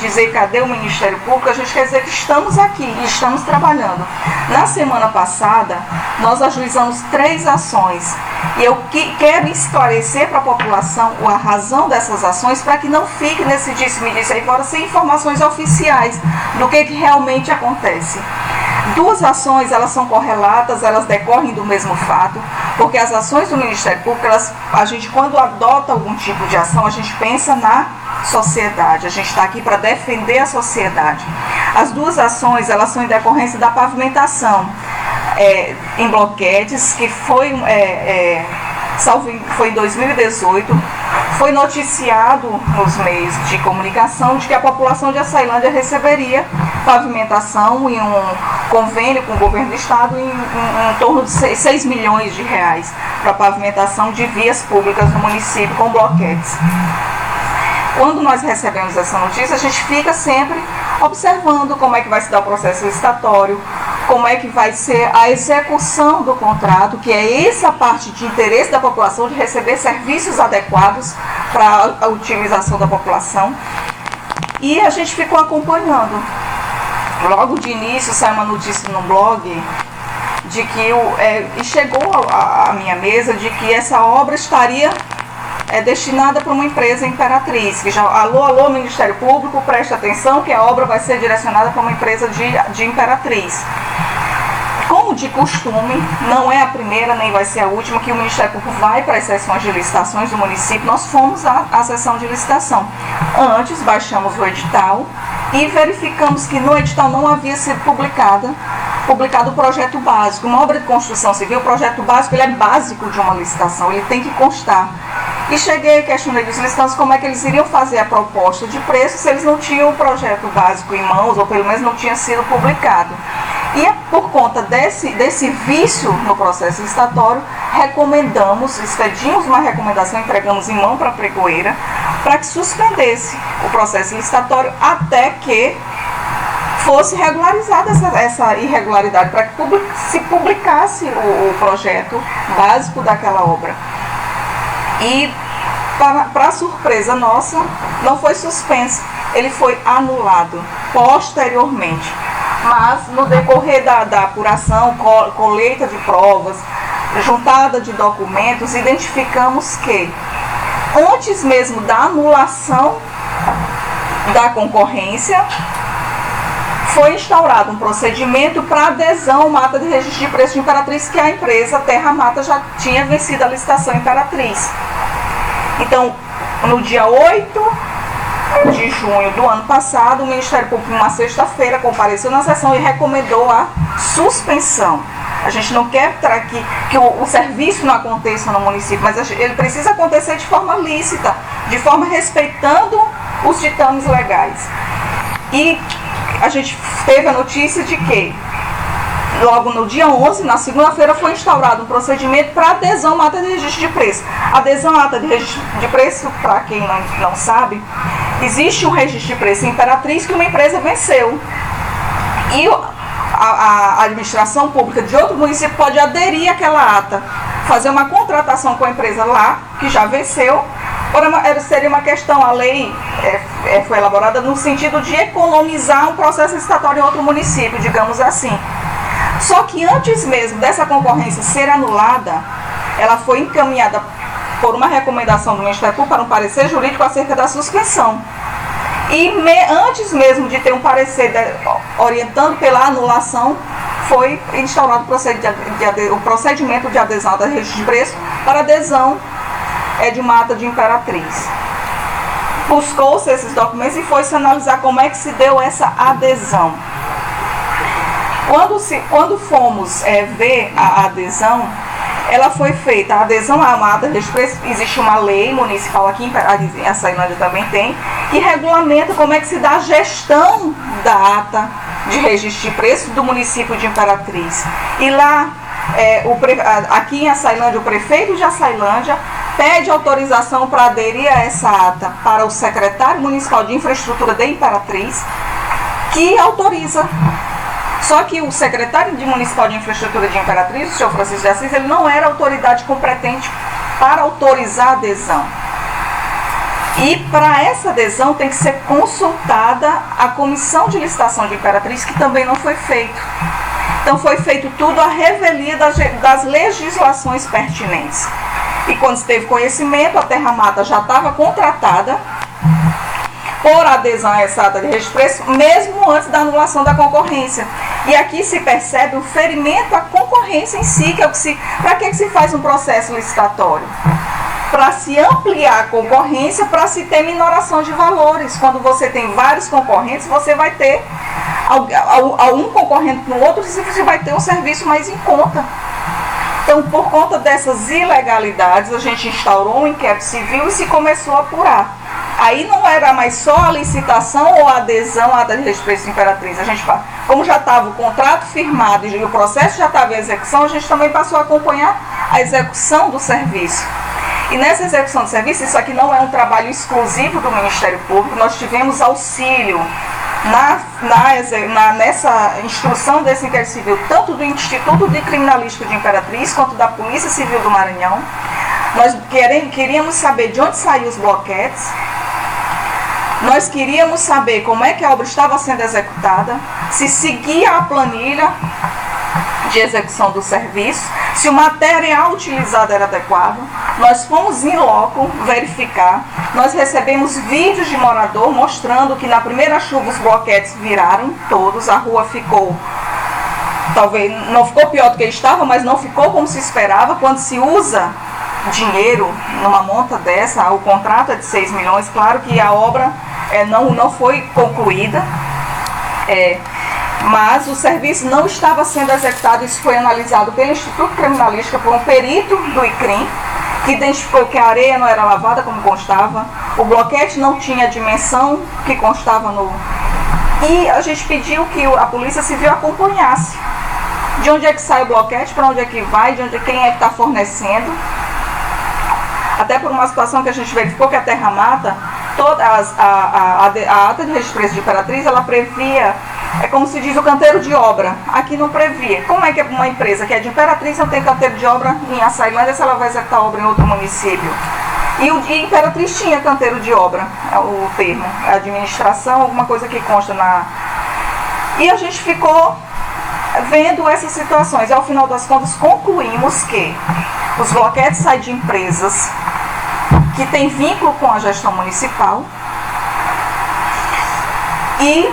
dizer cadê o Ministério Público, a gente quer dizer que estamos aqui e estamos trabalhando. Na semana passada, nós ajuizamos 3 ações e eu quero esclarecer para a população a razão dessas ações para que não fique nesse disse-me-disse aí fora sem informações oficiais do que realmente acontece. 2 ações, elas são correlatas, elas decorrem do mesmo fato, porque as ações do Ministério Público, a gente quando adota algum tipo de ação, a gente pensa na sociedade, a gente está aqui para defender a sociedade. As 2 ações, elas são em decorrência da pavimentação em bloquetes, que foi em 2018, foi noticiado nos meios de comunicação de que a população de Açailândia receberia pavimentação em um convênio com o governo do estado em torno de 6 milhões de reais para pavimentação de vias públicas no município com bloquetes. Quando nós recebemos essa notícia, a gente fica sempre observando como é que vai se dar o processo licitatório, como é que vai ser a execução do contrato, que é essa parte de interesse da população de receber serviços adequados para a utilização da população. E a gente ficou acompanhando. Logo de início saiu uma notícia no blog de que e chegou à minha mesa de que essa obra estaria destinada para uma empresa Imperatriz, que já, alô, Ministério Público, preste atenção que a obra vai ser direcionada para uma empresa de Imperatriz. Como de costume, não é a primeira nem vai ser a última que o Ministério Público vai para as sessões de licitações do município. Nós fomos à sessão de licitação. Antes, baixamos o edital e verificamos que no edital não havia sido publicado o projeto básico. Uma obra de construção civil, o projeto básico ele é básico de uma licitação, ele tem que constar. E cheguei a questionar dos licitantes como é que eles iriam fazer a proposta de preço se eles não tinham o projeto básico em mãos, ou pelo menos não tinha sido publicado. E por conta desse vício no processo licitatório, expedimos uma recomendação, entregamos em mão para a pregoeira, para que suspendesse o processo licitatório até que fosse regularizada essa irregularidade, para que se publicasse o projeto básico daquela obra. E, para surpresa nossa, não foi suspenso, ele foi anulado posteriormente. Mas, no decorrer da apuração, colheita de provas, juntada de documentos, identificamos que, antes mesmo da anulação da concorrência, foi instaurado um procedimento para adesão à ata de registro de preço de Imperatriz, que a empresa Terra Mata já tinha vencido a licitação Imperatriz. Então, no dia 8 de junho do ano passado, o Ministério Público, numa sexta-feira, compareceu na sessão e recomendou a suspensão. A gente não quer que o serviço não aconteça no município, mas ele precisa acontecer de forma lícita, de forma respeitando os ditames legais. E a gente teve a notícia de que, logo no dia 11, na segunda-feira, foi instaurado um procedimento para adesão à ata de registro de preço. Adesão à ata de registro de preço, para quem não sabe, existe um registro de preço em Imperatriz que uma empresa venceu. E a administração pública de outro município pode aderir àquela ata, fazer uma contratação com a empresa lá, que já venceu. Seria uma questão, a lei foi elaborada no sentido de economizar um processo licitatório em outro município, digamos assim. Só que antes mesmo dessa concorrência ser anulada, ela foi encaminhada por uma recomendação do Ministério Público para um parecer jurídico acerca da suspensão. E antes mesmo de ter um parecer orientando pela anulação, foi instaurado o procedimento de adesão da registro de preço para adesão de uma ata de Imperatriz. Buscou-se esses documentos e foi-se analisar como é que se deu essa adesão. Quando fomos ver a adesão, ela foi feita, a adesão a uma ata de registro de preço, existe uma lei municipal aqui, em Açailândia também tem, que regulamenta como é que se dá a gestão da ata de registro de preço do município de Imperatriz. E lá, aqui em Açailândia, o prefeito de Açailândia pede autorização para aderir a essa ata para o secretário municipal de infraestrutura de Imperatriz, que autoriza. Só que o secretário municipal de infraestrutura de Imperatriz, o senhor Francisco de Assis, ele não era autoridade competente para autorizar a adesão. E para essa adesão tem que ser consultada a comissão de licitação de Imperatriz, que também não foi feito. Então foi feito tudo à revelia das legislações pertinentes. E quando se teve conhecimento, a Terra Mata já estava contratada por adesão a essa ata de registro de preço, mesmo antes da anulação da concorrência. E aqui se percebe o ferimento à concorrência em si, que é o que se... Para que se faz um processo licitatório? Para se ampliar a concorrência, para se ter minoração de valores. Quando você tem vários concorrentes, você vai ter um concorrente no outro, você vai ter um serviço mais em conta. Então, por conta dessas ilegalidades, a gente instaurou um inquérito civil e se começou a apurar. Aí não era mais só a licitação ou a adesão à ata de registro de preço de Imperatriz. A gente, como já estava o contrato firmado e o processo já estava em execução, a gente também passou a acompanhar a execução do serviço. E nessa execução do serviço, isso aqui não é um trabalho exclusivo do Ministério Público, nós tivemos auxílio nessa instrução desse inquérito civil, tanto do Instituto de Criminalística de Imperatriz, quanto da Polícia Civil do Maranhão. Nós queríamos saber de onde saíam os bloquetes, nós queríamos saber como é que a obra estava sendo executada, se seguia a planilha de execução do serviço, se o material utilizado era adequado. Nós fomos em loco verificar, nós recebemos vídeos de morador mostrando que na primeira chuva os bloquetes viraram todos, a rua ficou, talvez não ficou pior do que estava, mas não ficou como se esperava. Quando se usa dinheiro numa monta dessa, o contrato é de 6 milhões, claro que a obra não foi concluída, mas o serviço não estava sendo executado. Isso foi analisado pelo Instituto Criminalística por um perito do ICRIM, que identificou que a areia não era lavada como constava, o bloquete não tinha a dimensão que constava no... E a gente pediu que a Polícia Civil acompanhasse de onde é que sai o bloquete, para onde é que vai, quem é que está fornecendo. Até por uma situação que a gente verificou que a Terra Mata, toda a ata de registro de preço de Imperatriz, ela previa, como se diz, o canteiro de obra. Aqui não previa. Como é que uma empresa que é de Imperatriz não tem canteiro de obra em Açailândia se ela vai executar a obra em outro município? E Imperatriz tinha canteiro de obra, é o termo, administração, alguma coisa que consta na... E a gente ficou vendo essas situações. E ao final das contas concluímos que os bloquetes saem de empresas que têm vínculo com a gestão municipal e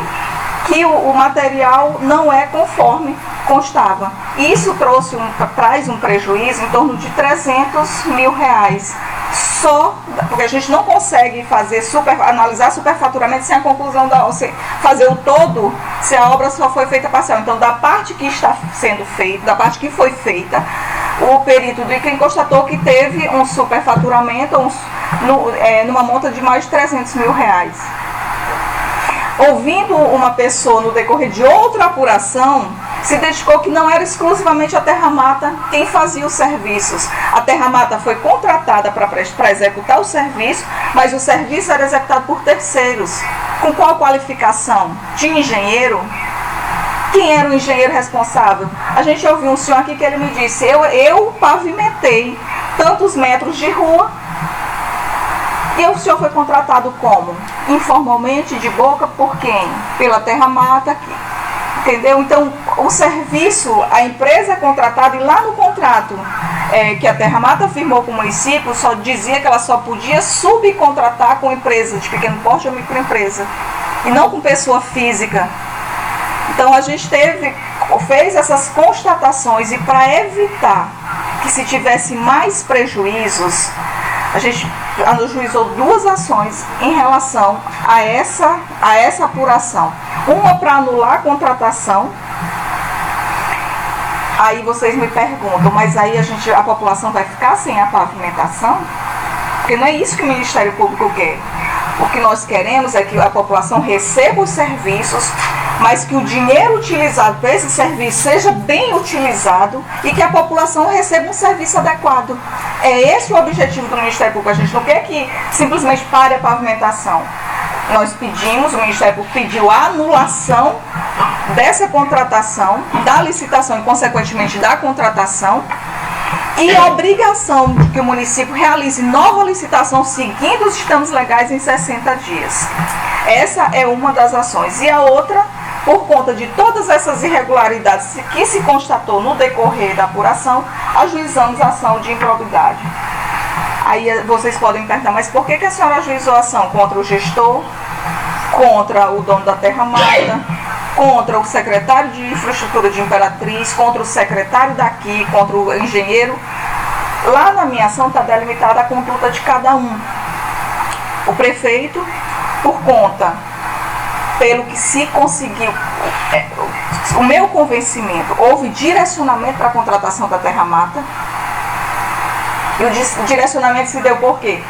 que o material não é conforme constava. Isso traz um prejuízo em torno de 300 mil reais. Só porque a gente não consegue analisar superfaturamento sem a conclusão fazer o todo, se a obra só foi feita parcial. Então, da parte que está sendo feita, da parte que foi feita, o perito do ICRIM constatou que teve um superfaturamento numa monta de mais de 300 mil reais. Ouvindo uma pessoa no decorrer de outra apuração, se identificou que não era exclusivamente a Terra Mata quem fazia os serviços. A Terra Mata foi contratada para executar o serviço, mas o serviço era executado por terceiros. Com qual qualificação? De engenheiro? Quem era o engenheiro responsável? A gente ouviu um senhor aqui que ele me disse, eu pavimentei tantos metros de rua. E o senhor foi contratado como? Informalmente, de boca, por quem? Pela Terra Mata, entendeu? Então, o serviço, a empresa é contratada, e lá no contrato que a Terra Mata firmou com o município, só dizia que ela só podia subcontratar com empresa de pequeno porte ou microempresa, e não com pessoa física. Então, a gente fez essas constatações, e para evitar que se tivesse mais prejuízos, a gente ajuizou 2 ações em relação a essa apuração. Uma para anular a contratação. Aí vocês me perguntam, mas aí a população vai ficar sem a pavimentação? Porque não é isso que o Ministério Público quer. O que nós queremos é que a população receba os serviços, mas que o dinheiro utilizado para esse serviço seja bem utilizado e que a população receba um serviço adequado. É esse o objetivo do Ministério Público. A gente não quer que simplesmente pare a pavimentação. Nós pedimos, o Ministério Público pediu a anulação dessa contratação, da licitação e, consequentemente, da contratação, e a obrigação de que o município realize nova licitação seguindo os ditames legais em 60 dias. Essa é uma das ações. E a outra, por conta de todas essas irregularidades que se constatou no decorrer da apuração, ajuizamos a ação de improbidade. Aí vocês podem perguntar, mas por que a senhora ajuizou a ação contra o gestor, contra o dono da Terra Mata, contra o secretário de infraestrutura de Imperatriz, contra o secretário daqui, contra o engenheiro? Lá na minha ação está delimitada a conduta de cada um. O prefeito, por conta, pelo que se conseguiu, o meu convencimento, houve direcionamento para a contratação da Terra Mata. E o direcionamento se deu por quê?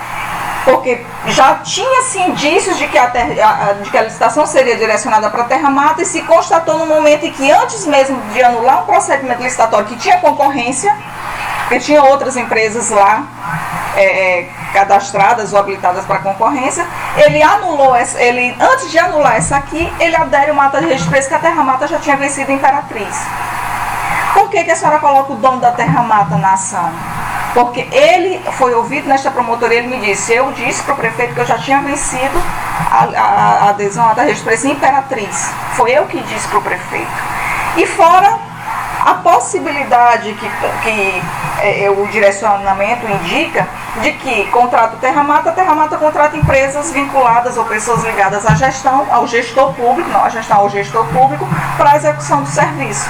Porque já tinha-se indícios de que a licitação seria direcionada para a Terra Mata e se constatou no momento em que, antes mesmo de anular um procedimento licitatório que tinha concorrência, porque tinha outras empresas lá cadastradas ou habilitadas para concorrência, ele anulou, antes de anular essa aqui, ele adere uma ata de registro que a Terra Mata já tinha vencido a Imperatriz. Por que a senhora coloca o dono da Terra Mata na ação? Porque ele foi ouvido nesta promotoria, ele me disse, eu disse para o prefeito que eu já tinha vencido a adesão à ata de registro Imperatriz. Foi eu que disse para o prefeito. E fora a possibilidade que o direcionamento indica de que contrata a Terra Mata contrata empresas vinculadas ou pessoas ligadas à gestão, ao gestor público, não à gestão, ao gestor público, para a execução do serviço.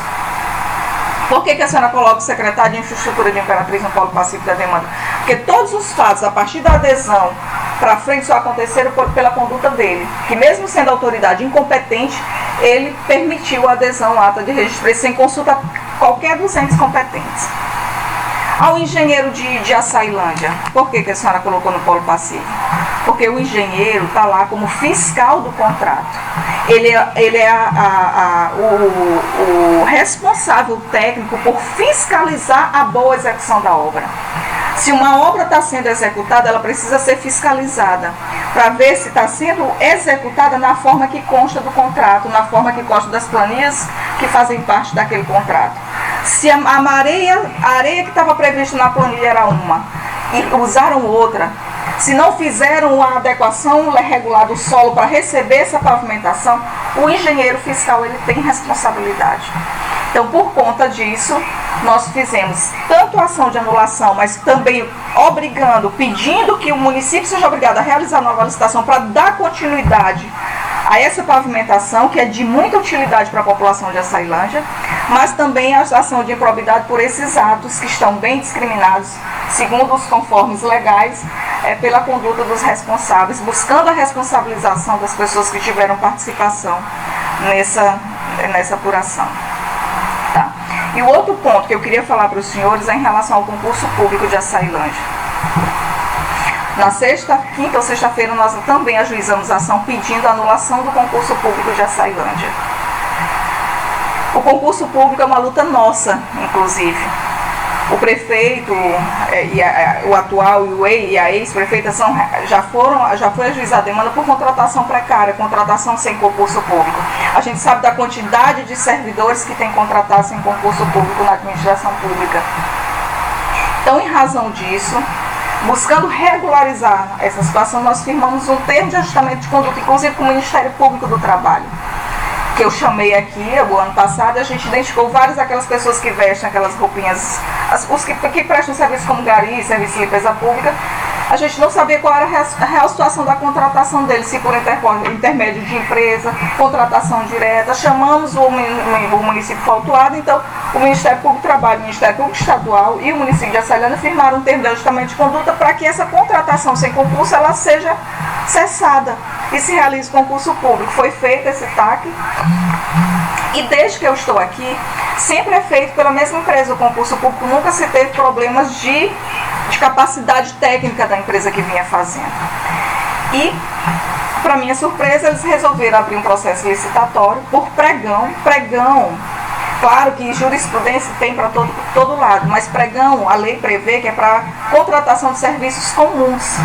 Por que a senhora coloca o secretário de infraestrutura de Imperatriz no polo pacífico da demanda? Porque todos os fatos, a partir da adesão para frente, só aconteceram pela conduta dele, que mesmo sendo autoridade incompetente, ele permitiu a adesão à ata de registro sem consulta a qualquer dos entes competentes. Ao engenheiro de Açailândia, por que a senhora colocou no polo pacífico? Porque o engenheiro está lá como fiscal do contrato. Ele é o responsável técnico por fiscalizar a boa execução da obra. Se uma obra está sendo executada, ela precisa ser fiscalizada para ver se está sendo executada na forma que consta do contrato, na forma que consta das planilhas que fazem parte daquele contrato. Se a areia que estava prevista na planilha era uma e usaram outra, se não fizeram a adequação regular do solo para receber essa pavimentação, o engenheiro fiscal ele tem responsabilidade. Então, por conta disso, nós fizemos tanto a ação de anulação, mas também pedindo que o município seja obrigado a realizar nova licitação para dar continuidade a essa pavimentação, que é de muita utilidade para a população de Açailândia, mas também a ação de improbidade por esses atos que estão bem discriminados, segundo os conformes legais, pela conduta dos responsáveis, buscando a responsabilização das pessoas que tiveram participação nessa apuração. Tá. E o outro ponto que eu queria falar para os senhores é em relação ao concurso público de Açailândia. Na quinta ou sexta-feira, nós também ajuizamos a ação pedindo a anulação do concurso público de Açailândia. O concurso público é uma luta nossa, inclusive. O prefeito, o atual e a ex-prefeita já foi ajuizada a demanda por contratação precária, contratação sem concurso público. A gente sabe da quantidade de servidores que tem contratado sem concurso público na administração pública. Então, em razão disso, buscando regularizar essa situação, nós firmamos um termo de ajustamento de conduta, inclusive com o Ministério Público do Trabalho, que eu chamei aqui, o ano passado, a gente identificou várias daquelas pessoas que vestem aquelas roupinhas, os que prestam serviço como gari, serviço de limpeza pública. A gente não sabia qual era a real situação da contratação deles, se por intermédio de empresa, contratação direta. Chamamos o município foi autuado, então o Ministério Público do Trabalho, o Ministério Público Estadual e o município de Açailândia firmaram um termo de ajustamento de conduta para que essa contratação sem concurso ela seja cessada e se realize concurso público. Foi feito esse TAC e desde que eu estou aqui, sempre é feito pela mesma empresa. O concurso público nunca se teve problemas de capacidade técnica da empresa que vinha fazendo. E, para minha surpresa, eles resolveram abrir um processo licitatório por pregão. Claro que jurisprudência tem para todo lado, mas pregão, a lei prevê que é para contratação de serviços comuns.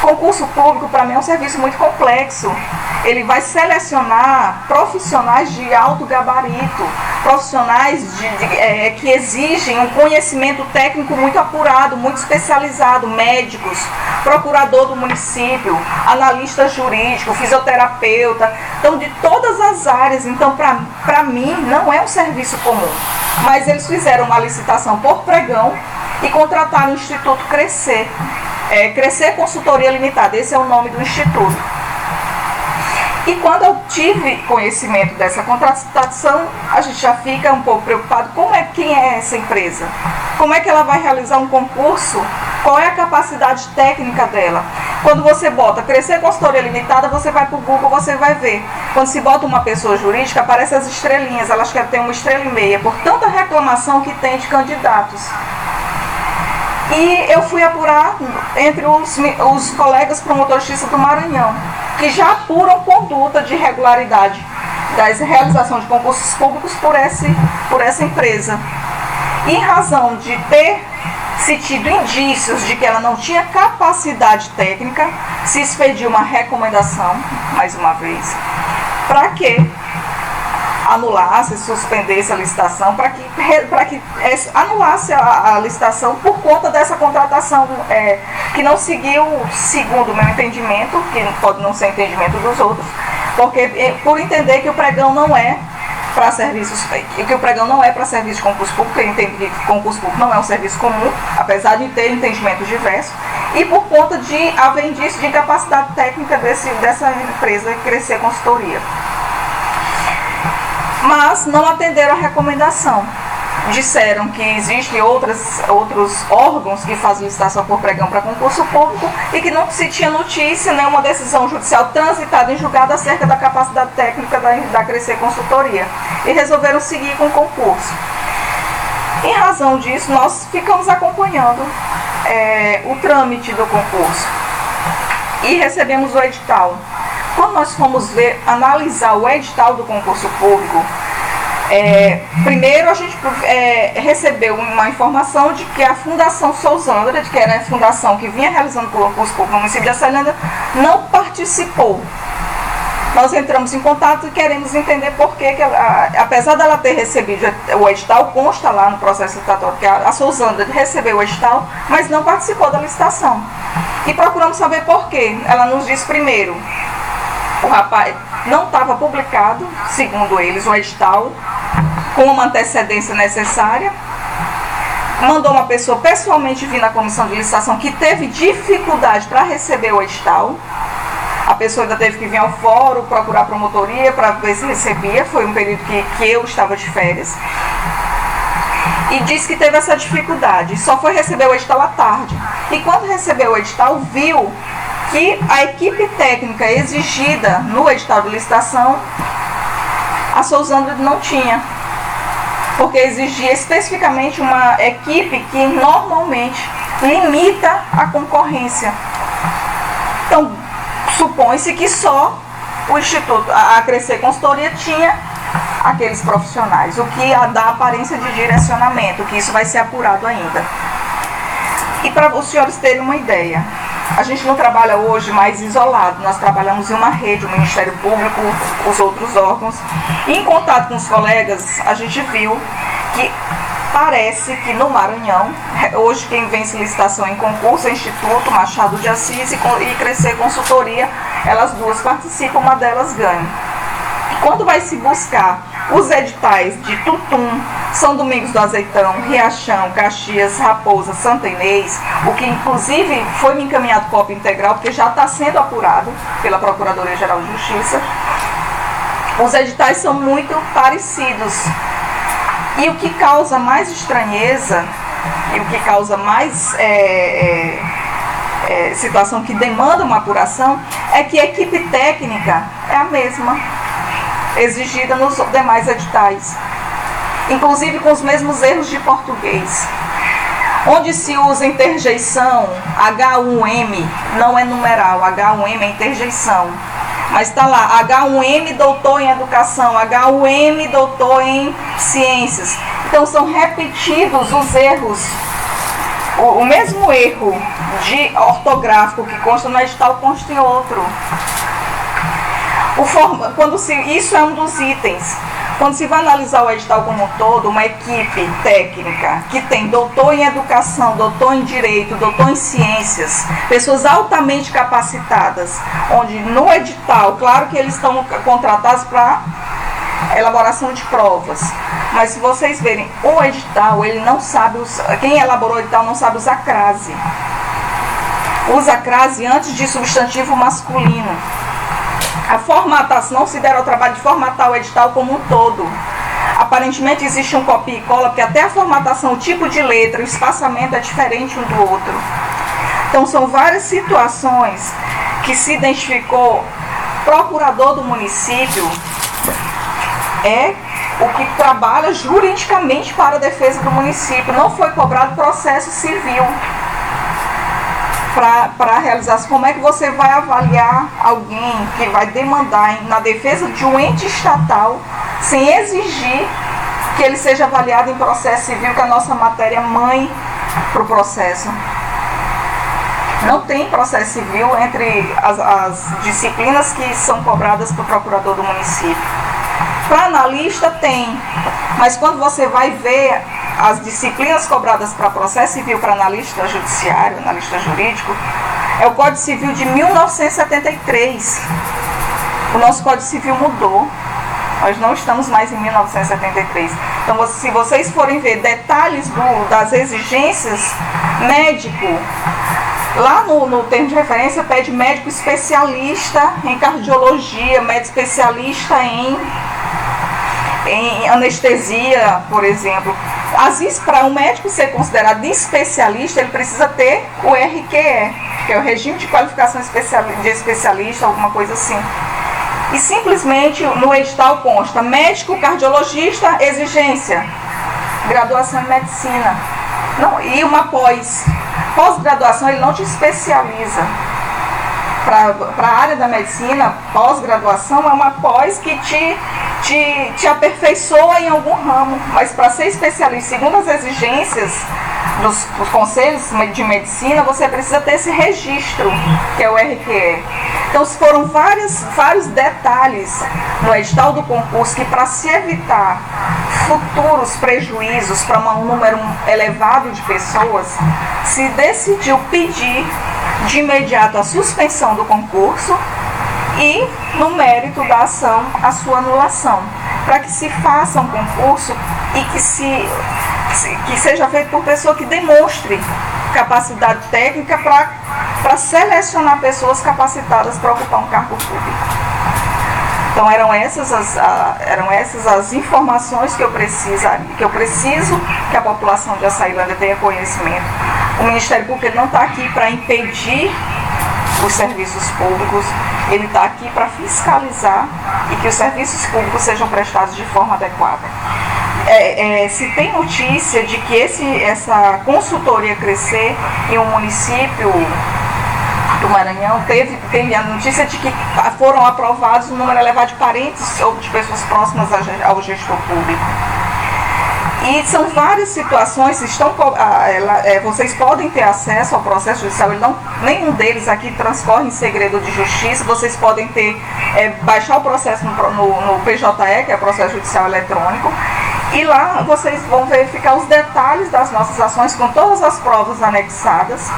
Concurso público, para mim, é um serviço muito complexo. Ele vai selecionar profissionais de alto gabarito, profissionais que exigem um conhecimento técnico muito apurado, muito especializado, médicos, procurador do município, analista jurídico, fisioterapeuta, então de todas as áreas. Então, para mim, não é um serviço comum. Mas eles fizeram uma licitação por pregão e contrataram o Instituto Crescer. Crescer Consultoria Limitada, esse é o nome do instituto. E quando eu tive conhecimento dessa contratação, a gente já fica um pouco preocupado, quem é essa empresa? Como é que ela vai realizar um concurso? Qual é a capacidade técnica dela? Quando você bota Crescer Consultoria Limitada, você vai para o Google, você vai ver. Quando se bota uma pessoa jurídica, aparecem as estrelinhas, elas querem ter 1,5 estrelas, por tanta reclamação que tem de candidatos. E eu fui apurar entre os colegas promotores de justiça do Maranhão, que já apuram conduta de irregularidade da realização de concursos públicos por essa empresa. E em razão de ter se tido indícios de que ela não tinha capacidade técnica, se expediu uma recomendação, mais uma vez, para que anulasse, suspendesse a licitação, para que anulasse a licitação por conta dessa contratação que não seguiu, segundo o meu entendimento, que pode não ser entendimento dos outros, porque por entender que o pregão não é para serviços, que o pregão não é para serviço de concurso público, ele entende que concurso público não é um serviço comum, apesar de ter entendimentos diversos, e por conta de haver indício de incapacidade técnica dessa empresa Crescer Consultoria. Mas não atenderam a recomendação. Disseram que existem outros órgãos que fazem licitação por pregão para concurso público e que não se tinha notícia, nenhuma decisão judicial transitada em julgado acerca da capacidade técnica da Crescer Consultoria. E resolveram seguir com o concurso. Em razão disso, nós ficamos acompanhando o trâmite do concurso e recebemos o edital. Quando nós fomos analisar o edital do concurso público, primeiro a gente recebeu uma informação de que a Fundação Sousandra, que era a fundação que vinha realizando o concurso público no município de Açailândia, não participou. Nós entramos em contato e queremos entender por que, apesar dela ter recebido o edital, consta lá no processo licitatório que a Sousandra recebeu o edital, mas não participou da licitação. E procuramos saber por quê. Ela nos disse primeiro, o rapaz não estava publicado, segundo eles, o edital, com uma antecedência necessária. Mandou uma pessoa pessoalmente vir na comissão de licitação que teve dificuldade para receber o edital. A pessoa ainda teve que vir ao fórum, procurar a promotoria para ver se recebia. Foi um período que eu estava de férias. E disse que teve essa dificuldade. Só foi receber o edital à tarde. E quando recebeu o edital, viu que a equipe técnica exigida no edital de licitação, a Sousandra não tinha, porque exigia especificamente uma equipe que normalmente limita a concorrência. Então, supõe-se que só o Instituto, a Crescer Consultoria, tinha aqueles profissionais, o que dá aparência de direcionamento, que isso vai ser apurado ainda. E para os senhores terem uma ideia, a gente não trabalha hoje mais isolado, nós trabalhamos em uma rede, o Ministério Público, os outros órgãos. E em contato com os colegas, a gente viu que parece que no Maranhão, hoje quem vence licitação em concurso é o Instituto Machado de Assis e Crescer Consultoria, elas duas participam, uma delas ganha. Quando vai se buscar os editais de Tutum, São Domingos do Azeitão, Riachão, Caxias, Raposa, Santa Inês, o que inclusive foi me encaminhado cópia integral, porque já está sendo apurado pela Procuradoria-Geral de Justiça, os editais são muito parecidos. E o que causa mais estranheza, e o que causa mais situação que demanda uma apuração, é que a equipe técnica é a mesma, exigida nos demais editais, inclusive com os mesmos erros de português. Onde se usa interjeição, H1M não é numeral, H1M é interjeição. Mas está lá, H1M doutor em educação, H1M doutor em ciências. Então são repetidos os erros O mesmo erro ortográfico que consta no edital consta em outro. Isso é um dos itens. Quando se vai analisar o edital como um todo, uma equipe técnica que tem doutor em educação, doutor em direito, doutor em ciências, pessoas altamente capacitadas, onde no edital, claro que eles estão contratados para elaboração de provas, mas se vocês verem o edital, ele não sabe, quem elaborou o edital não sabe usar crase. Usa crase antes de substantivo masculino. A formatação, não se der ao trabalho de formatar o edital como um todo. Aparentemente existe um copia e cola, porque até a formatação, o tipo de letra, o espaçamento é diferente um do outro. Então são várias situações que se identificou. Procurador do município é o que trabalha juridicamente para a defesa do município. Não foi cobrado processo civil para realizar. Como é que você vai avaliar alguém que vai demandar na defesa de um ente estatal sem exigir que ele seja avaliado em processo civil, que é a nossa matéria mãe para o processo? Não tem processo civil entre as disciplinas que são cobradas para o procurador do município. Para analista tem, mas quando você vai ver as disciplinas cobradas para processo civil para analista judiciário, analista jurídico, é o Código Civil de 1973. O nosso Código Civil mudou. Nós não estamos mais em 1973. Então, se vocês forem ver detalhes das exigências, médico, lá no termo de referência pede médico especialista em cardiologia, médico especialista em anestesia, por exemplo. Às vezes, para um médico ser considerado especialista, ele precisa ter o RQE, que é o Regime de Qualificação de Especialista, alguma coisa assim. E simplesmente no edital consta médico, cardiologista, exigência, graduação em medicina. Não, e uma pós-graduação, ele não te especializa. Para a área da medicina, pós-graduação é uma pós que te aperfeiçoa em algum ramo, mas para ser especialista, segundo as exigências dos conselhos de medicina, você precisa ter esse registro, que é o RQE. Então, foram vários detalhes no edital do concurso que, para se evitar futuros prejuízos para um número elevado de pessoas, se decidiu pedir de imediato a suspensão do concurso e, no mérito da ação, a sua anulação, para que se faça um concurso e que seja feito por pessoa que demonstre capacidade técnica para selecionar pessoas capacitadas para ocupar um cargo público. Então eram essas as informações que eu preciso que a população de Açailândia tenha conhecimento. O Ministério Público não está aqui para impedir os serviços públicos, ele está aqui para fiscalizar e que os serviços públicos sejam prestados de forma adequada. Se tem notícia de que essa consultoria crescer em um município do Maranhão, teve a notícia de que foram aprovados um número elevado de parentes ou de pessoas próximas ao gestor público. E são várias situações, vocês podem ter acesso ao processo judicial, nenhum deles aqui transcorre em segredo de justiça, vocês podem baixar o processo no PJE, que é o processo judicial eletrônico, e lá vocês vão verificar os detalhes das nossas ações com todas as provas anexadas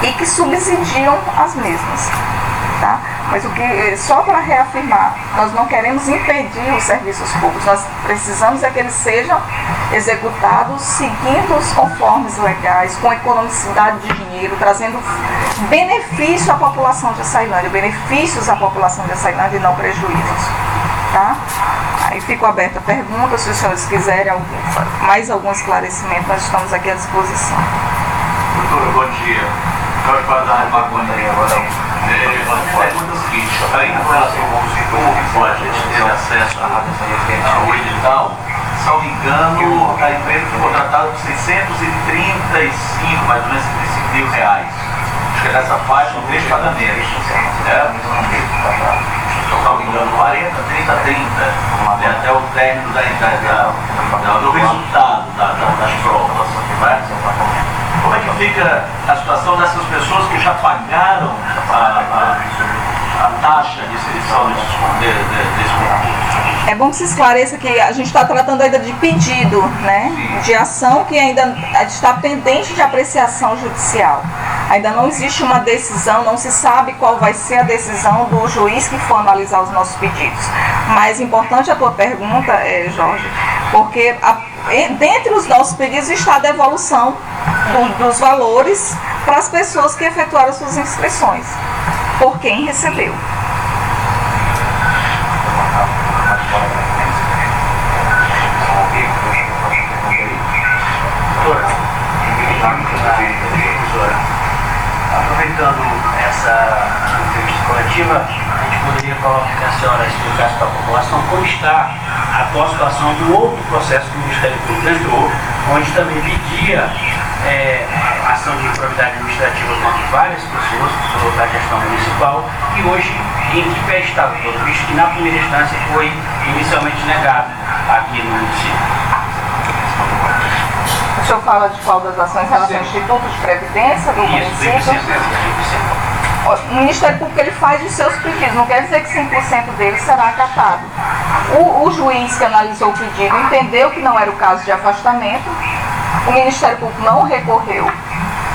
e que subsidiam as mesmas. Tá? Mas só para reafirmar, nós não queremos impedir os serviços públicos, nós precisamos que eles sejam executados seguindo os conformes legais, com economicidade de dinheiro, trazendo benefício à população de Açailândia, benefícios à população de Açailândia e não prejuízos. Tá? Aí fico aberta a perguntas, se os senhores quiserem mais algum esclarecimento, nós estamos aqui à disposição. Doutora, bom dia. Nós vamos dar uma conta aí agora. Pergunta o seguinte, aí em relação como a gente ter acesso ao edital, salvo engano, a empresa foi contratada por 635, mais ou menos 65 mil reais. Acho que é dessa faixa, no 3 pagamentos. Salvo engano, 40, 30, 30, até o término do resultado das provas. Como que fica a situação dessas pessoas que já pagaram a taxa de inscrição desse concurso? É bom que se esclareça que a gente está tratando ainda de pedido, né? De ação que ainda está pendente de apreciação judicial. Ainda não existe uma decisão, não se sabe qual vai ser a decisão do juiz que for analisar os nossos pedidos. Mas importante a tua pergunta, Jorge, porque dentre os nossos pedidos está a devolução dos valores para as pessoas que efetuaram suas inscrições, por quem recebeu. Aproveitando essa entrevista coletiva, a gente poderia colocar que a senhora explicasse para a população como está a atual situação do outro processo que o Ministério Público entrou, onde também pedia ação de improbidade administrativa contra várias pessoas da gestão municipal, e hoje em que pé estava, visto que na primeira instância foi inicialmente negado aqui no município. O senhor fala de qual das ações em relação ao Instituto de Previdência do município? O Ministério Público ele faz os seus pedidos, não quer dizer que 100% dele será acatado. O juiz que analisou o pedido entendeu que não era o caso de afastamento, o Ministério Público não recorreu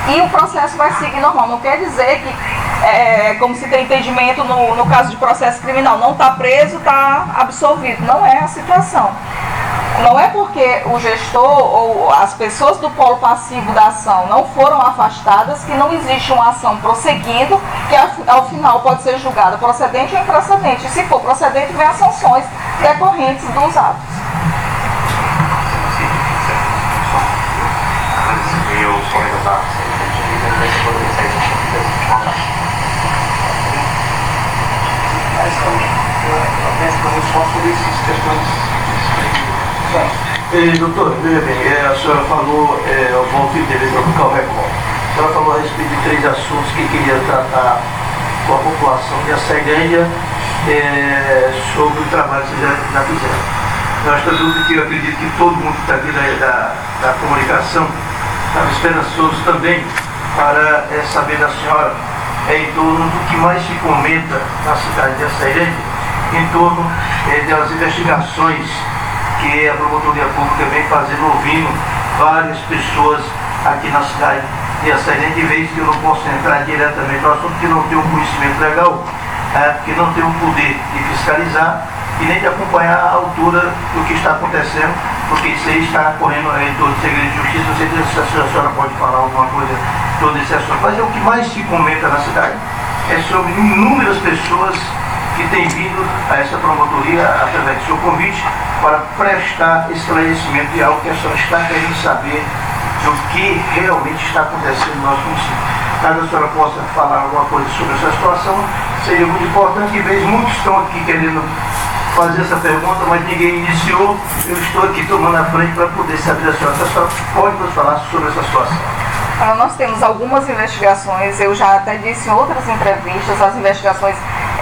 e o processo vai seguir normal. Não quer dizer que, como se tem entendimento no caso de processo criminal, não está preso, está absolvido. Não é a situação. Não é porque o gestor ou as pessoas do polo passivo da ação não foram afastadas que não existe uma ação prosseguindo que ao final pode ser julgada procedente ou improcedente. E se for procedente, vem as sanções decorrentes dos atos. Doutor, veja bem, a senhora falou, eu volto em TV para buscar o recorde. A senhora falou a respeito de 3 assuntos que queria tratar com a população de Açailândia sobre o trabalho que vocês já fizeram. Nós todos que eu acredito que todo mundo que está aqui da comunicação estava esperançoso também para saber da senhora em torno do que mais se comenta na cidade de Açailândia, em torno das investigações que a Promotoria Pública vem fazendo, ouvindo várias pessoas aqui na cidade de Açailândia, de vez que eu não posso entrar diretamente no assunto, porque não tenho um conhecimento legal, porque não tenho o poder de fiscalizar e nem de acompanhar a altura do que está acontecendo, porque isso aí está correndo em todo o segredo de justiça. Não sei se a senhora pode falar alguma coisa todo esse assunto, mas o que mais se comenta na cidade é sobre inúmeras pessoas que têm vindo a essa promotoria através do seu convite para prestar esclarecimento de algo que a senhora está querendo saber do que realmente está acontecendo no nosso município. Caso a senhora possa falar alguma coisa sobre essa situação, seria muito importante, e vejo muitos estão aqui querendo fazer essa pergunta, mas ninguém iniciou. Eu estou aqui tomando a frente para poder saber da senhora. A senhora pode nos falar sobre essa situação? Nós temos algumas investigações, eu já até disse em outras entrevistas, as investigações,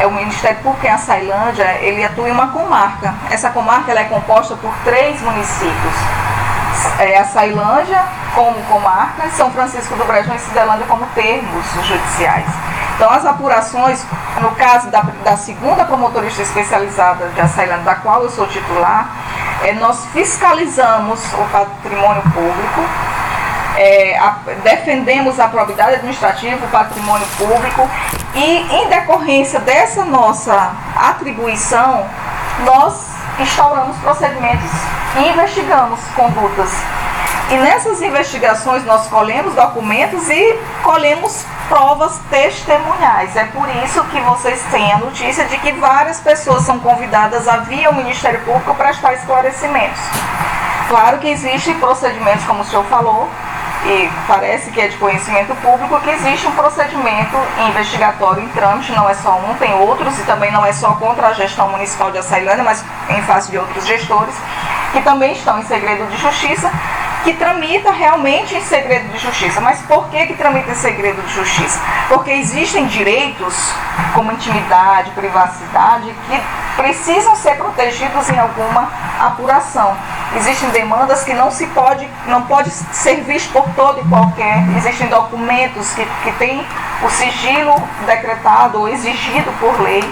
o Ministério Público em Açailândia, ele atua em uma comarca. Essa comarca ela é composta por 3 municípios. Açailândia como comarca, São Francisco do Brejão e Cidelândia como termos judiciais. Então as apurações, no caso da segunda promotorista especializada de Açailândia, da qual eu sou titular, nós fiscalizamos o patrimônio público, defendemos a probidade administrativa, o patrimônio público, e em decorrência dessa nossa atribuição, nós instauramos procedimentos e investigamos condutas. E nessas investigações nós colhemos documentos e colhemos provas testemunhais. É por isso que vocês têm a notícia de que várias pessoas são convidadas a vir ao Ministério Público prestar esclarecimentos. Claro que existem procedimentos, como o senhor falou, e parece que é de conhecimento público, que existe um procedimento investigatório em trâmite, não é só um, tem outros, e também não é só contra a gestão municipal de Açailândia, mas em face de outros gestores, que também estão em segredo de justiça, que tramita realmente em segredo de justiça. Mas por que tramita em segredo de justiça? Porque existem direitos, como intimidade, privacidade, que precisam ser protegidos em alguma apuração. Existem demandas que não pode ser visto por todo e qualquer. Existem documentos que têm o sigilo decretado ou exigido por lei,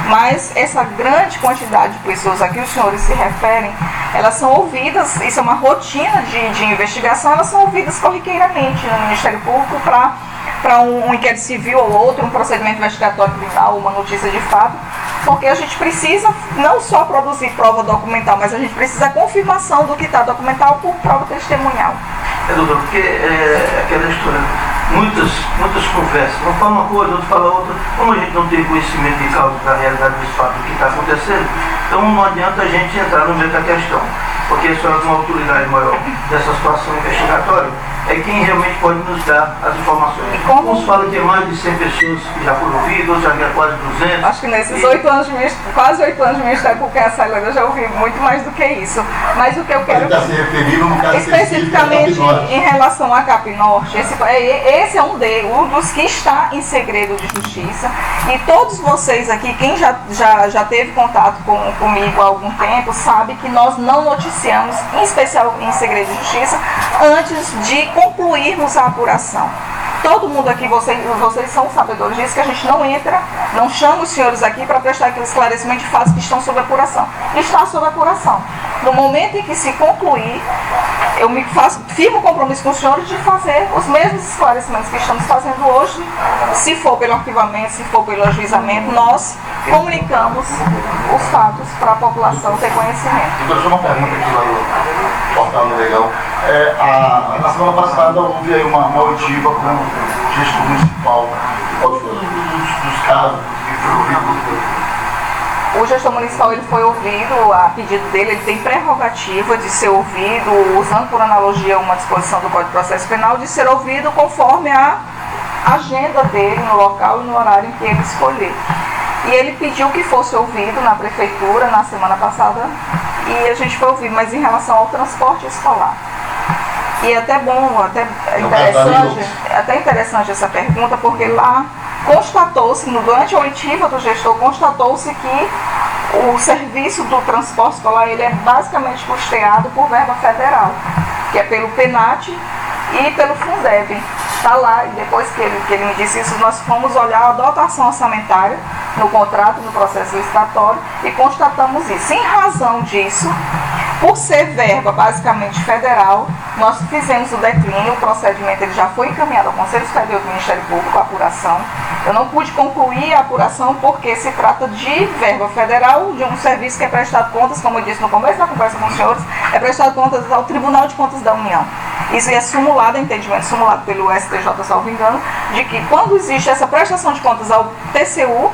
mas essa grande quantidade de pessoas a que os senhores se referem, elas são ouvidas, isso é uma rotina de investigação, elas são ouvidas corriqueiramente no Ministério Público para um inquérito civil ou outro, um procedimento investigatório criminal, uma notícia de fato, porque a gente precisa não só produzir prova documental, mas a gente precisa a confirmação do que está documental por prova testemunhal. Doutor, porque aquela história, muitas conversas, um fala uma coisa, outro fala outra, como a gente não tem conhecimento de causa da realidade dos fatos do que está acontecendo, então não adianta a gente entrar no meio da questão, porque a senhora, uma autoridade maior dessa situação investigatória, é quem realmente pode nos dar as informações. Uns falam que é mais de 100 pessoas que já foram ouvidas, outros já havia quase 200. Acho que nesses quase 8 anos de Ministério Público em Açailândia eu já ouvi muito mais do que isso. Mas o que eu quero... Está se referindo no caso especificamente em relação à Capinorte, esse é um dos que está em segredo de justiça. E todos vocês aqui, quem já teve contato comigo há algum tempo, sabe que nós não noticiamos, em especial em segredo de justiça, antes de concluirmos a apuração. Todo mundo aqui, vocês são sabedores disso, que a gente não entra, não chama os senhores aqui para prestar aquele esclarecimento de fatos que estão sob apuração. Está sob apuração. No momento em que se concluir, eu firmo compromisso com os senhores de fazer os mesmos esclarecimentos que estamos fazendo hoje. Se for pelo arquivamento, se for pelo ajuizamento, nós comunicamos os fatos para a população ter conhecimento. Doutor, só uma pergunta aqui lá no portal do Legal. Na semana passada houve aí uma oitiva com o gestor municipal. Qual foi dos casos que foi ouvido? O gestor municipal ele foi ouvido, a pedido dele, ele tem prerrogativa de ser ouvido, usando por analogia uma disposição do Código de Processo Penal, de ser ouvido conforme a agenda dele, no local e no horário em que ele escolher. E ele pediu que fosse ouvido na prefeitura na semana passada e a gente foi ouvido, mas em relação ao transporte escolar. E é até interessante essa pergunta, porque lá constatou-se, durante a oitiva do gestor, constatou-se que o serviço do transporte escolar ele é basicamente custeado por verba federal, que é pelo PENAT e pelo Fundeb. Está lá, e depois que ele me disse isso, nós fomos olhar a dotação orçamentária no contrato, no processo licitatório, e constatamos isso. Em razão disso, por ser verba basicamente federal, nós fizemos o declínio, o procedimento ele já foi encaminhado ao Conselho Superior do Ministério Público, a apuração. Eu não pude concluir a apuração porque se trata de verba federal, de um serviço que é prestado contas, como eu disse no começo da conversa com os senhores, é prestado contas ao Tribunal de Contas da União. Isso é simulado, entendimento simulado pelo STJ, salvo engano, de que quando existe essa prestação de contas ao TCU,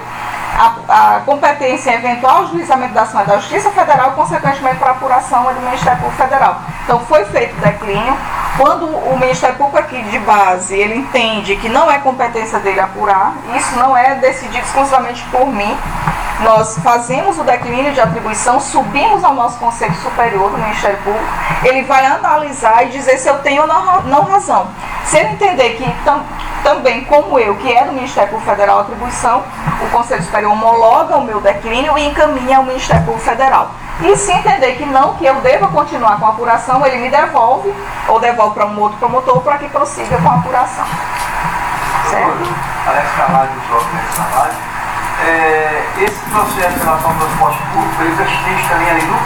a competência em eventual juizamento da ação é da Justiça Federal, consequentemente para a apuração é do Ministério Público Federal. Então foi feito o declínio. Quando o Ministério Público aqui de base, ele entende que não é competência dele apurar, isso não é decidido exclusivamente por mim, nós fazemos o declínio de atribuição, subimos ao nosso Conselho Superior do Ministério Público, ele vai analisar e dizer se eu tenho ou não razão. Se ele entender que também, como eu, que é do Ministério Público Federal a atribuição, o Conselho Superior homologa o meu declínio e encaminha ao Ministério Público Federal. E se entender que não, que eu deva continuar com a apuração, ele me devolve, ou devolve para um outro promotor para que prossiga com a apuração. Certo? Alex Carvalho, do próprio Alex Carvalho. Esse processo em relação ao transporte público, ele existe também a Linux?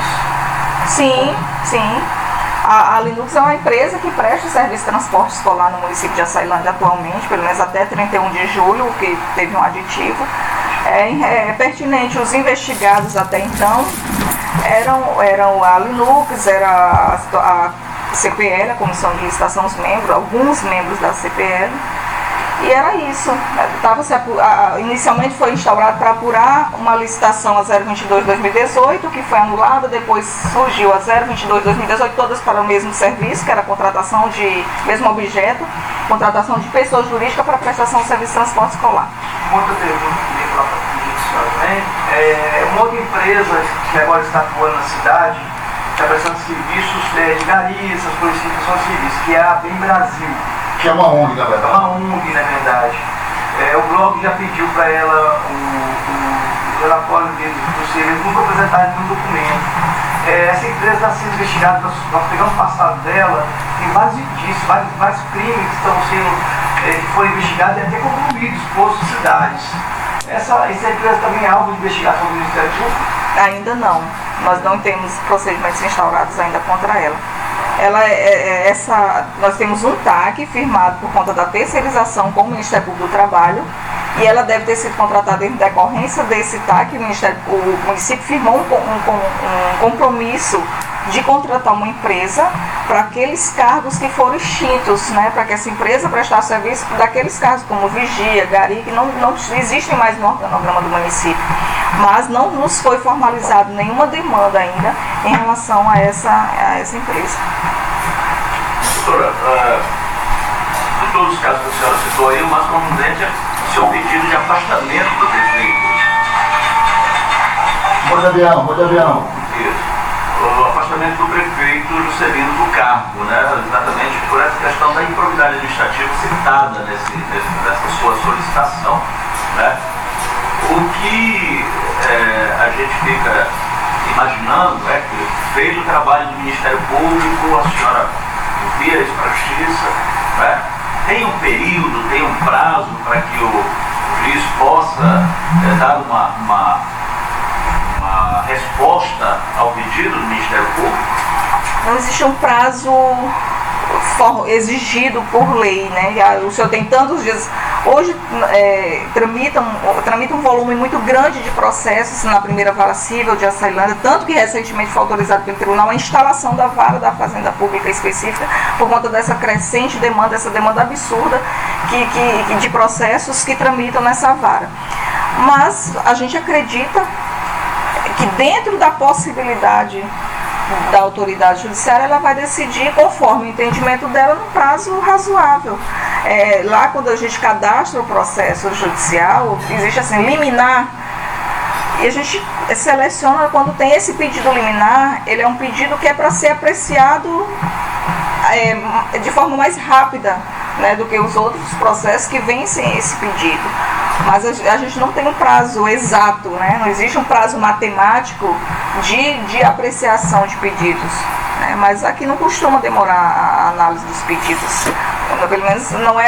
Sim, sim. A Linux é uma empresa que presta serviço de transporte escolar no município de Açailândia atualmente, pelo menos até 31 de julho, que teve um aditivo. É pertinente, os investigados até então eram a Linux, era a CPL, a Comissão de Licitação, alguns membros da CPL. E era isso. Inicialmente foi instaurado para apurar uma licitação a 022-2018, que foi anulada, depois surgiu a 022-2018, todas para o mesmo serviço, que era a contratação de mesmo objeto, contratação de pessoas jurídicas para prestação de serviço de transporte escolar. Muita pergunta que veio para também. Uma outra empresa que agora está atuando na cidade, está prestando serviços de garias, solicitação de serviços, que é a Bem Brasil. Que é uma ONG, na verdade. É uma ONG, na verdade. O blog já pediu para ela o relatório deles do serviço, nunca apresentaram nenhum documento. essa empresa está sendo investigada, nós pegamos o passado dela, tem vários indícios, vários crimes que estão sendo, que foram investigados e até concluídos por outras cidades. Essa empresa também é alvo de investigação do Ministério Público? Ainda não. Nós não temos procedimentos instaurados ainda contra ela. Nós temos um TAC firmado por conta da terceirização com o Ministério Público do Trabalho e ela deve ter sido contratada em decorrência desse TAC. O município firmou um compromisso de contratar uma empresa para aqueles cargos que foram extintos, né, para que essa empresa prestasse serviço daqueles cargos como vigia, gari, que não existem mais no organograma do município. Mas não nos foi formalizado nenhuma demanda ainda em relação a essa empresa. Doutora, de todos os casos que a senhora citou aí, o mais contundente é o seu pedido de afastamento do prefeito. Roda avião. Isso. O afastamento do prefeito Juscelino do cargo, né? Exatamente por essa questão da improbidade administrativa citada nessa sua solicitação, né? O que a gente fica imaginando é que, feito o trabalho do Ministério Público, a senhora envia isso para a Justiça, né? Tem um período, tem um prazo para que o juiz possa dar uma resposta ao pedido do Ministério Público? Não existe um prazo exigido por lei, né? O senhor tem tantos dias. Hoje tramita um volume muito grande de processos na primeira vara civil de Açailândia, tanto que recentemente foi autorizado pelo tribunal a instalação da vara da Fazenda Pública específica por conta dessa crescente demanda, essa demanda absurda de processos que tramitam nessa vara. Mas a gente acredita que dentro da possibilidade da autoridade judiciária, ela vai decidir conforme o entendimento dela no prazo razoável. Lá quando a gente cadastra o processo judicial, existe assim, liminar, e a gente seleciona quando tem esse pedido liminar, ele é um pedido que é para ser apreciado de forma mais rápida, né, do que os outros processos que vencem esse pedido. Mas a gente não tem um prazo exato, né? Não existe um prazo matemático de apreciação de pedidos, né? Mas aqui não costuma demorar a análise dos pedidos. Pelo menos não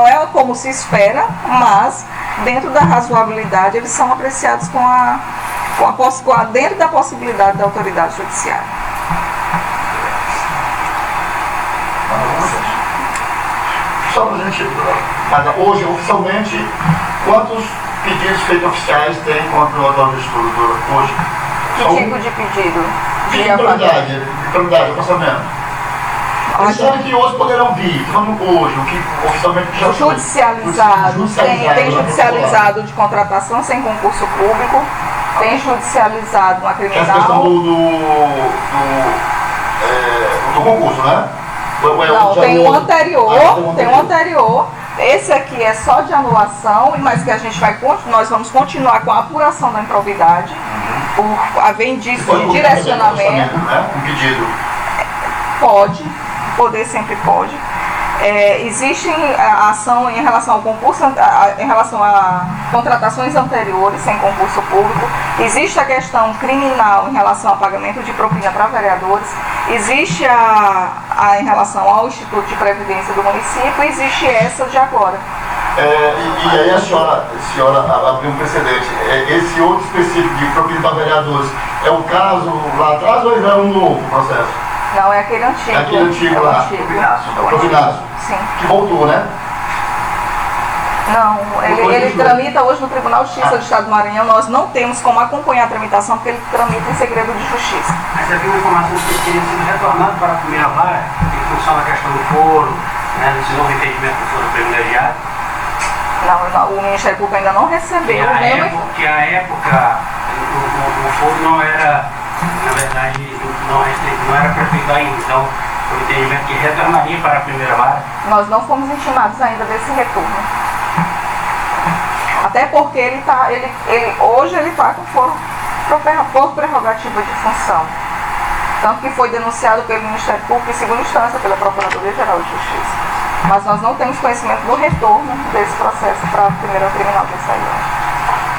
é como se espera, mas dentro da razoabilidade eles são apreciados dentro da possibilidade da autoridade judiciária. Só para a gente, hoje oficialmente, quantos pedidos feitos oficiais tem contra o atual gestor hoje? Que tipo de pedido? De improbidade, afastamento. Eles sabem que hoje poderão vir, falando hoje, o que oficialmente já foi. Judicializado. Tem judicializado de contratação sem concurso público, tem judicializado uma criminal. Essa questão do concurso, né? Não, tem um anterior. Esse aqui é só de anulação, mas que nós vamos continuar com a apuração da improbidade, por haver indício de direcionamento. Né? Um pedido. Poder sempre pode. Existe a ação em relação ao concurso, em relação a contratações anteriores sem concurso público. Existe a questão criminal em relação ao pagamento de propina para vereadores. Existe em relação ao Instituto de Previdência do município. Existe essa de agora. E aí a senhora abriu um precedente. Esse outro específico de propina para vereadores é o caso lá atrás ou já é um novo processo? Não, é aquele antigo. É aquele antigo lá. Provinácio. Sim. Que voltou, né? Não, ele tramita hoje no Tribunal de Justiça do Estado do Maranhão. Nós não temos como acompanhar a tramitação, porque ele tramita em segredo de justiça. Mas havia uma informação que teria sido retornado para a primeira vara, em função da questão do foro, né, desse novo entendimento do foro privilegiado. Não, o Ministério Público ainda não recebeu. Que a época o foro não era, na verdade, não era perfeito ainda. Então, o entendimento que retornaria para a primeira vara. Nós não fomos intimados ainda desse retorno. Até porque hoje ele está com foro por prerrogativa de função. Tanto que foi denunciado pelo Ministério Público em segunda instância pela Procuradoria-Geral de Justiça. Mas nós não temos conhecimento do retorno desse processo para a primeira criminal de Açailândia.